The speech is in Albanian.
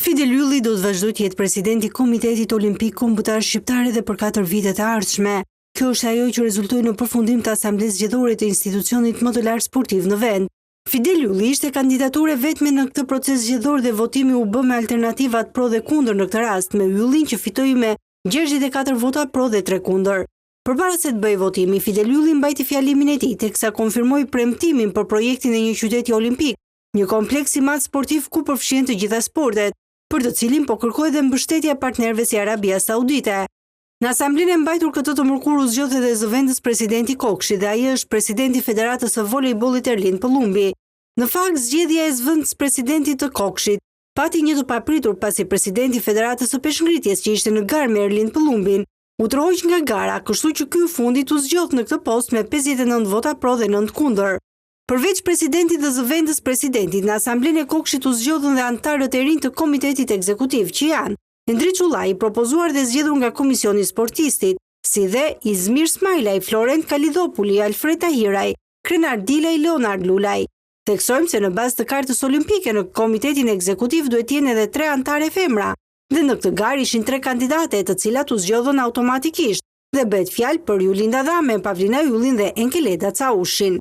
Fidel Ylli do të vazhdojë të jetë presidenti i Komitetit Olimpik Kombëtar Shqiptar edhe për 4 vitet e ardhshme. Kjo është ajo që rezultoi në përfundim të asamblesë zgjedhore të institucionit më të lartë sportiv në vend. Fidel Ylli ishte kandidature vetme në këtë proces zgjedhor dhe votimi u bë me alternativat pro dhe kundër në këtë rast, me Yllin që fitoi me 64 vota pro dhe 3 kundër. Përpara se të bëjë votimi, Fidel Ylli mbajti fjalimin e tij teksa konfirmoi premtimin për projektin e një qyteti olimpik, një kompleks i madh sportiv ku përfshihen të gjitha sportet, për të cilin po kërkoi dhe mbështetja partnerëve si Arabia Saudite. Në asamblenë e mbajtur këtë të mërkur u zgjodh edhe zëvendës presidenti Kokshi dhe ai është presidenti i Federatës së Volejbollit Erlind Pëllumbi. Në fakt, zgjedhja e zëvendës presidentit të Kokshit pati një të papritur pasi presidenti i Federatës së Peshngritjes që ishte në garë me Erlind Pëllumbin u troq nga gara, kështu që ky i fundit u zgjodh në këtë post me 59 vota pro dhe 9 kundër. Përveç presidentit dhe zëvendës presidentit, në asamblenë e Kokshit u zgjodhën dhe anëtarët e rinj të komitetit ekzekutiv që janë Endri Çullai, propozuar dhe zgjedhur nga Komisioni i Sportistit, si dhe Izmir Smajlaj, Florent Kalidopuli, Alfred Tahiraj, Krenar Dilaj, Leonard Lulaj. Theksojmë se në bazë të kartës olimpike në komitetin ekzekutiv duhet të jenë edhe 3 anëtare femra, dhe në këtë garë ishin 3 kandidate, të cilat u zgjodhën automatikisht, dhe bëhet fjalë për Yllin Dadame, Pavlina Yllin dhe Enkeleda Caushin.